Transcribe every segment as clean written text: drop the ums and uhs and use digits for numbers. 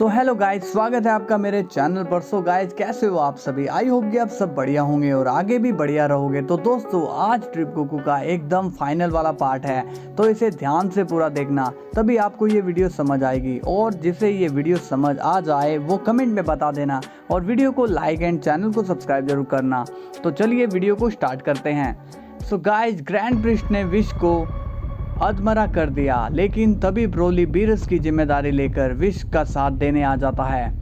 So hello guys, स्वागत है आपका मेरे चैनल पर। सो गाइज, कैसे हो आप सभी? आई होप कि आप सब बढ़िया होंगे और आगे भी बढ़िया रहोगे। तो दोस्तों, आज ट्रिप गोकू का एकदम फाइनल वाला पार्ट है, तो इसे ध्यान से पूरा देखना, तभी आपको ये वीडियो समझ आएगी। और जिसे ये वीडियो समझ आ जाए वो कमेंट में बता देना, और वीडियो को लाइक एंड चैनल को सब्सक्राइब जरूर करना। तो चलिए वीडियो को स्टार्ट करते हैं। सो गाइज, ग्रैंड प्रिस्ट ने विश को अधमरा कर दिया, लेकिन तभी ब्रोली बीरस की जिम्मेदारी लेकर विश का साथ देने आ जाता है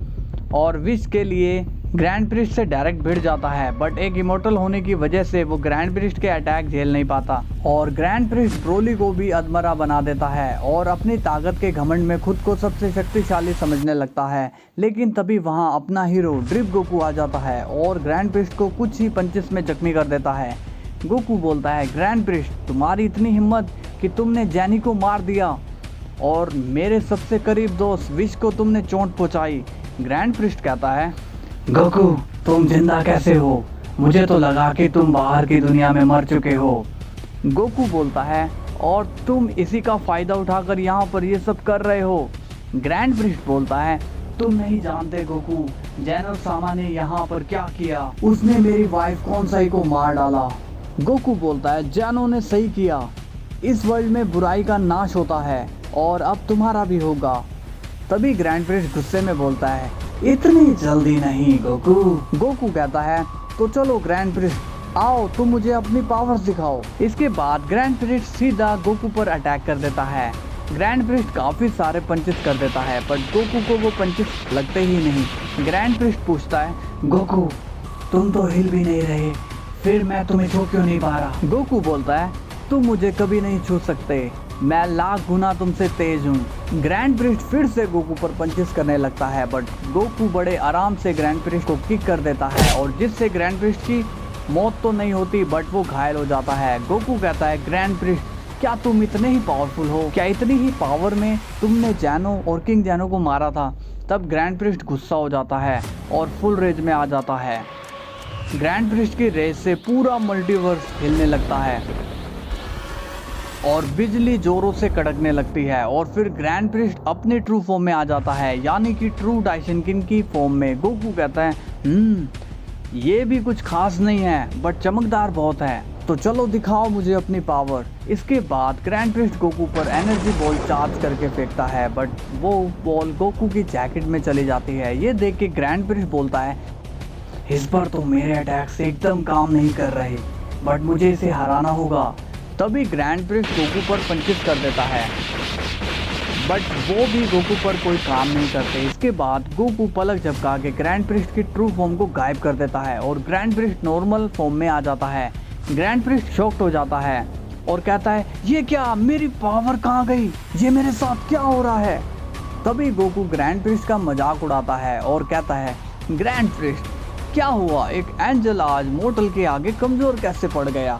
और विश के लिए ग्रैंड प्रिस्ट से डायरेक्ट भिड़ जाता है। बट एक इमोर्टल होने की वजह से वो ग्रैंड प्रिस्ट के अटैक झेल नहीं पाता और ग्रैंड प्रिस्ट ब्रोली को भी अधमरा बना देता है और अपनी ताकत के घमंड में खुद को सबसे शक्तिशाली समझने लगता है। लेकिन तभी वहाँ अपना हीरो ड्रिप गोकू आ जाता है और ग्रैंड प्रिस्ट को कुछ ही पंचेस में जख्मी कर देता है। गोकू बोलता है, ग्रैंड प्रिस्ट, तुम्हारी इतनी हिम्मत कि तुमने जैनी को मार दिया और मेरे सबसे करीब दोस्त विश को तुमने चोट पहुंचाई। ग्रैंड प्रिस्ट कहता है, गोकू, तुम जिंदा कैसे हो? मुझे तो लगा कि तुम बाहर की दुनिया में मर चुके हो। गोकू बोलता है, और तुम इसी का फायदा उठाकर यहाँ पर ये सब कर रहे हो। ग्रैंड प्रिस्ट बोलता है, तुम नहीं जानते गोकू, जैनो सामा ने यहाँ पर क्या किया। उसने मेरी वाइफ कौनसाई को मार डाला। गोकू बोलता है, जैनो ने सही किया, इस वर्ल्ड में बुराई का नाश होता है और अब तुम्हारा भी होगा। तभी ग्रैंड प्रिस्ट गुस्से में बोलता है, इतनी जल्दी नहीं गोकू। गोकू कहता है, तो चलो ग्रैंड प्रिस्ट, आओ तुम मुझे अपनी पावर्स दिखाओ। इसके बाद ग्रैंड प्रिस्ट सीधा गोकू पर अटैक कर देता है। ग्रैंड प्रिस्ट काफी सारे पंचेस कर देता है, बट गोकू को वो पंचेस लगते ही नहीं। ग्रैंड प्रिस्ट पूछता है, गोकू, तुम तो हिल भी नहीं रहे, फिर मैं तुम्हें छू क्यों नहीं पा रहा? गोकू बोलता है, तुम मुझे कभी नहीं छू सकते, मैं लाख गुना तुमसे तेज हूँ। ग्रैंड प्रिस्ट फिर से गोकू पर पंचेस करने लगता है, बट गोकू बड़े आराम से ग्रैंड प्रिस्ट को किक कर देता है और जिससे ग्रैंड प्रिस्ट की मौत तो नहीं होती, बट वो घायल हो जाता है। गोकू कहता है, ग्रैंड प्रिस्ट, क्या तुम इतने ही पावरफुल हो? क्या इतनी ही पावर में तुमने जैनो और किंग जैनो को मारा था? तब ग्रैंड प्रिस्ट गुस्सा हो जाता है और फुल रेज में आ जाता है। ग्रैंड प्रिस्ट की रेज से पूरा मल्टीवर्स हिलने लगता है और बिजली जोरों से कड़कने लगती है और फिर ग्रैंड प्रिस्ट अपने ट्रू फॉर्म में आ जाता है, यानी कि ट्रू डाइशनकिन की फॉर्म में। गोकू कहता है, ये भी कुछ खास नहीं है, बट चमकदार बहुत है, तो चलो दिखाओ मुझे अपनी पावर। इसके बाद ग्रैंड प्रिस्ट गोकू पर एनर्जी बॉल चार्ज करके फेंकता है, बट वो बॉल गोकू की जैकेट में चली जाती है। ये देख के ग्रैंड प्रिस्ट बोलता है, इस पर तो मेरे अटैक से एकदम काम नहीं कर रहे, बट मुझे इसे हराना होगा। तभी ग्रैंड प्रिस्ट गोकू पर पंचेस कर देता है, बट वो भी गोकू पर कोई काम नहीं करते। इसके बाद गोकू पलक झपका के ग्रैंड प्रिस्ट की ट्रू फॉर्म को गायब कर देता है और ग्रैंड प्रिस्ट नॉर्मल फॉर्म में आ जाता है। ग्रैंड प्रिस्ट शॉक्ड हो जाता है और कहता है, ये क्या, मेरी पावर कहाँ गई? ये मेरे साथ क्या हो रहा है? तभी गोकू ग्रैंड प्रिस्ट का मजाक उड़ाता है और कहता है, ग्रैंड प्रिस्ट, क्या हुआ? एक एंजल आज मोर्टल के आगे कमजोर कैसे पड़ गया?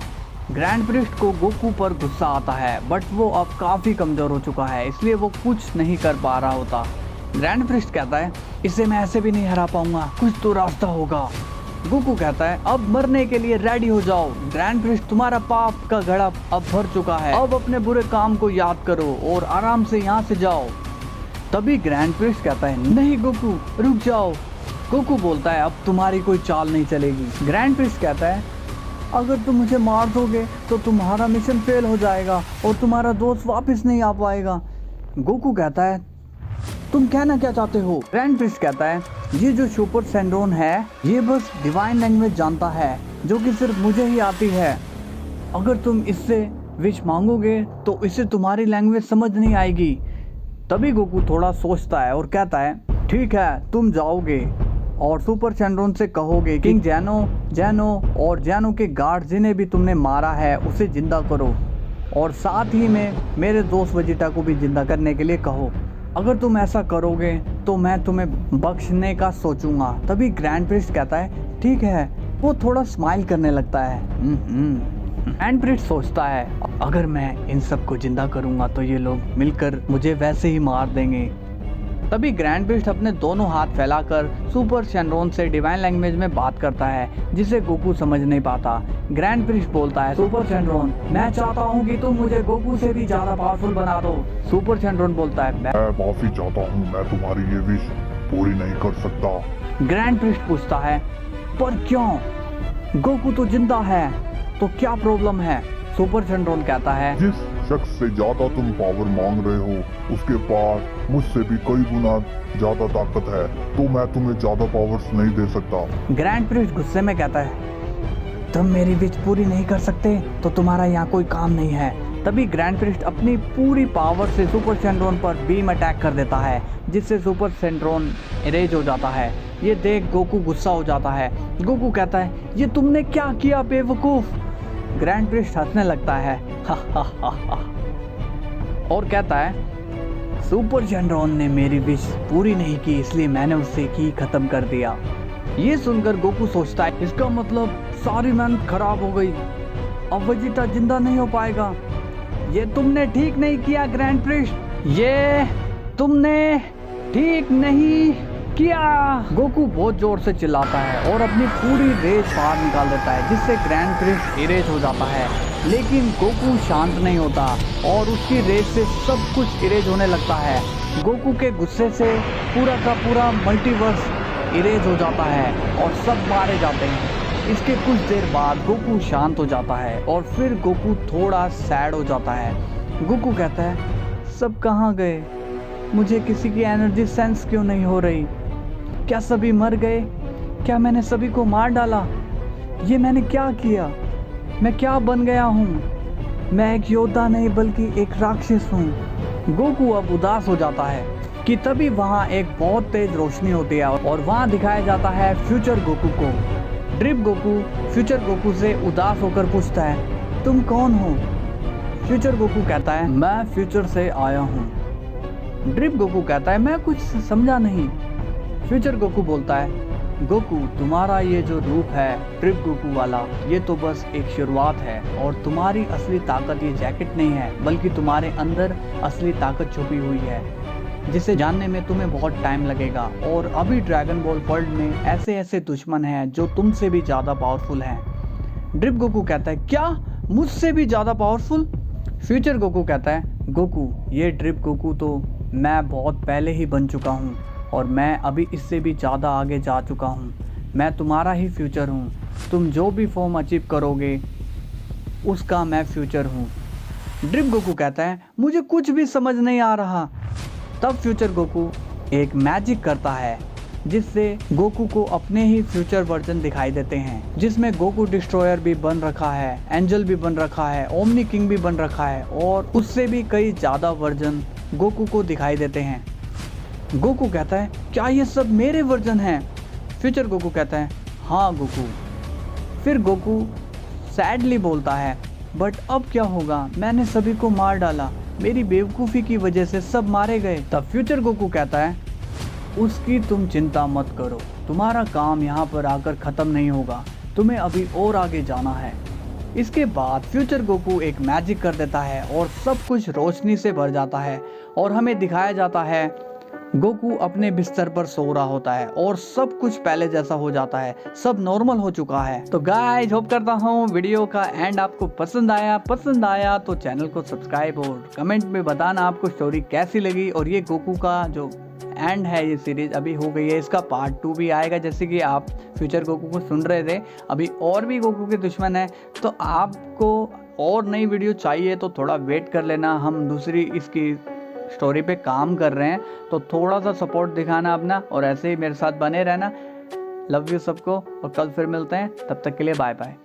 ग्रैंड प्रिस्ट को गोकू पर गुस्सा आता है, बट वो अब काफ़ी कमज़ोर हो चुका है, इसलिए वो कुछ नहीं कर पा रहा होता। ग्रैंड प्रिस्ट कहता है, इसे मैं ऐसे भी नहीं हरा पाऊंगा, कुछ तो रास्ता होगा। गोकू कहता है, अब मरने के लिए रेडी हो जाओ। ग्रैंड प्रिस्ट, तुम्हारा पाप का घड़ा अब भर चुका है, अब अपने बुरे काम को याद करो और आराम से यहाँ से जाओ। तभी ग्रैंड प्रिस्ट कहता है, नहीं गोकू, रुक जाओ। गोकू बोलता है, अब तुम्हारी कोई चाल नहीं चलेगी। ग्रैंड प्रिस्ट कहता है, अगर तुम मुझे मार दोगे तो तुम्हारा मिशन फेल हो जाएगा और तुम्हारा दोस्त वापस नहीं आ पाएगा। गोकू कहता है, तुम कहना क्या चाहते हो? ग्रैंड प्रिस्ट कहता है, ये जो सुपर सैंड्रोन है, ये बस डिवाइन लैंग्वेज जानता है, जो कि सिर्फ मुझे ही आती है। अगर तुम इससे विश मांगोगे तो इसे तुम्हारी लैंग्वेज समझ नहीं आएगी। तभी गोकू थोड़ा सोचता है और कहता है, ठीक है, तुम जाओगे और सुपर सैंड्रोन से कहोगे, किंग जैनो और जैनो के गार्ड जिन्हें भी तुमने मारा है उसे जिंदा करो, और साथ ही में मेरे दोस्त वेजिटा को भी जिंदा करने के लिए कहो। अगर तुम ऐसा करोगे तो मैं तुम्हें बख्शने का सोचूंगा। तभी ग्रैंड प्रिस्ट कहता है, ठीक है। वो थोड़ा स्माइल करने लगता है। ग्रैंड प्रिस्ट सोचता है, अगर मैं इन सबको जिंदा करूंगा तो ये लोग मिलकर मुझे वैसे ही मार देंगे। तभी ग्रैंड बीस्ट अपने दोनों हाथ फैलाकर सुपर शेनरॉन से डिवाइन लैंग्वेज में बात करता है, जिसे गोकू समझ नहीं पाता। ग्रैंड बीस्ट बोलता है, सुपर शेनरॉन, मैं चाहता हूँ कि तुम मुझे गोकू से भी ज्यादा पावरफुल बना दो। सुपर शेनरॉन बोलता है, मैं माफी चाहता हूँ, मैं तुम्हारी ये विश पूरी नहीं कर सकता। ग्रैंड बीस्ट पूछता है, पर क्यों? गोकू तो जिंदा है, तो क्या प्रॉब्लम है? सुपर शेनरॉन कहता है, जिस शख्स से ज्यादा तुम पावर मांग रहे हो उसके पास मुझसे भी कई गुना ज्यादा ताकत है, तो मैं तुम्हें ज्यादा पावर्स नहीं दे सकता। ग्रैंड प्रिस्ट गुस्से में कहता है, तुम मेरी विश पूरी नहीं कर सकते तो तुम्हारा यहाँ कोई काम नहीं है। तभी ग्रैंड प्रिस्ट अपनी पूरी पावर से सुपर शेनरॉन पर बीम अटैक कर देता है, जिससे सुपर शेनरॉन इरेज हो जाता है। ये देख गोकू गुस्सा हो जाता है। गोकू कहता है, ये तुमने क्या किया बेवकूफ? ग्रैंड प्रिस्ट हंसने लगता है और कहता है, सुपर शेनरॉन ने मेरी विश पूरी नहीं की, इसलिए मैंने उससे की खत्म कर दिया। ये सुनकर गोकू सोचता है, इसका मतलब सारी मेहनत खराब हो गई, अब वेजिटा जिंदा नहीं हो पाएगा। ये तुमने ठीक नहीं किया ग्रैंड प्रिस्ट, ये तुमने ठीक नहीं किया। गोकू बहुत जोर से चिल्लाता है और अपनी पूरी रेज बाहर निकाल देता है, जिससे ग्रैंड प्रिस्ट इरेज हो जाता है। लेकिन गोकू शांत नहीं होता और उसकी रेज से सब कुछ इरेज होने लगता है। गोकू के गुस्से से पूरा का पूरा मल्टीवर्स इरेज हो जाता है और सब मारे जाते हैं। इसके कुछ देर बाद गोकू शांत हो जाता है और फिर गोकू थोड़ा सैड हो जाता है। गोकू कहता है, सब कहाँ गए? मुझे किसी की एनर्जी सेंस क्यों नहीं हो रही? क्या सभी मर गए? क्या मैंने सभी को मार डाला? ये मैंने क्या किया? मैं क्या बन गया हूँ? मैं एक योद्धा नहीं बल्कि एक राक्षस हूँ। गोकू अब उदास हो जाता है कि तभी वहाँ एक बहुत तेज रोशनी होती है और वहाँ दिखाया जाता है फ्यूचर गोकू को। ड्रिप गोकू फ्यूचर गोकू से उदास होकर पूछता है, तुम कौन हो? फ्यूचर गोकू कहता है, मैं फ्यूचर से आया हूँ। ड्रिप गोकू कहता है, मैं कुछ समझा नहीं। फ्यूचर गोकू बोलता है, गोकू तुम्हारा ये जो रूप है ड्रिप गोकू वाला, ये तो बस एक शुरुआत है और तुम्हारी असली ताकत ये जैकेट नहीं है, बल्कि तुम्हारे अंदर असली ताकत छुपी हुई है, जिसे जानने में तुम्हें बहुत टाइम लगेगा। और अभी ड्रैगन बॉल वर्ल्ड में ऐसे ऐसे दुश्मन हैं जो तुमसे भी ज़्यादा पावरफुल हैं। ड्रिप गोकू कहता है, क्या मुझसे भी ज़्यादा पावरफुल? फ्यूचर गोकू कहता है, गोकू ये ड्रिप गोकू तो मैं बहुत पहले ही बन चुका हूँ और मैं अभी इससे भी ज़्यादा आगे जा चुका हूँ। मैं तुम्हारा ही फ्यूचर हूँ, तुम जो भी फॉर्म अचीव करोगे उसका मैं फ्यूचर हूँ। ड्रिप गोकू कहता है, मुझे कुछ भी समझ नहीं आ रहा। तब फ्यूचर गोकू एक मैजिक करता है, जिससे गोकू को अपने ही फ्यूचर वर्जन दिखाई देते हैं, जिसमें गोकू डिस्ट्रॉयर भी बन रखा है, एंजल भी बन रखा है, ओमनी किंग भी बन रखा है और उससे भी कई ज़्यादा वर्जन गोकू को दिखाई देते हैं। गोकू कहता है, क्या ये सब मेरे वर्जन हैं? फ्यूचर गोकू कहता है, हाँ गोकू। फिर गोकू सैडली बोलता है, बट अब क्या होगा? मैंने सभी को मार डाला, मेरी बेवकूफ़ी की वजह से सब मारे गए। तब फ्यूचर गोकू कहता है, उसकी तुम चिंता मत करो, तुम्हारा काम यहाँ पर आकर ख़त्म नहीं होगा, तुम्हें अभी और आगे जाना है। इसके बाद फ्यूचर गोकू एक मैजिक कर देता है और सब कुछ रोशनी से भर जाता है और हमें दिखाया जाता है गोकू अपने बिस्तर पर सो रहा होता है और सब कुछ पहले जैसा हो जाता है, सब नॉर्मल हो चुका है। तो गाइस होप करता हूँ वीडियो का एंड आपको पसंद आया तो चैनल को सब्सक्राइब और कमेंट में बताना आपको स्टोरी कैसी लगी। और ये गोकू का जो एंड है, ये सीरीज अभी हो गई है, इसका पार्ट 2 भी आएगा। जैसे कि आप फ्यूचर गोकू को सुन रहे थे, अभी और भी गोकू के दुश्मन है, तो आपको और नई वीडियो चाहिए तो थोड़ा वेट कर लेना। हम दूसरी इसकी स्टोरी पे काम कर रहे हैं, तो थोड़ा सा सपोर्ट दिखाना अपना और ऐसे ही मेरे साथ बने रहना। लव यू सबको और कल फिर मिलते हैं, तब तक के लिए बाय बाय।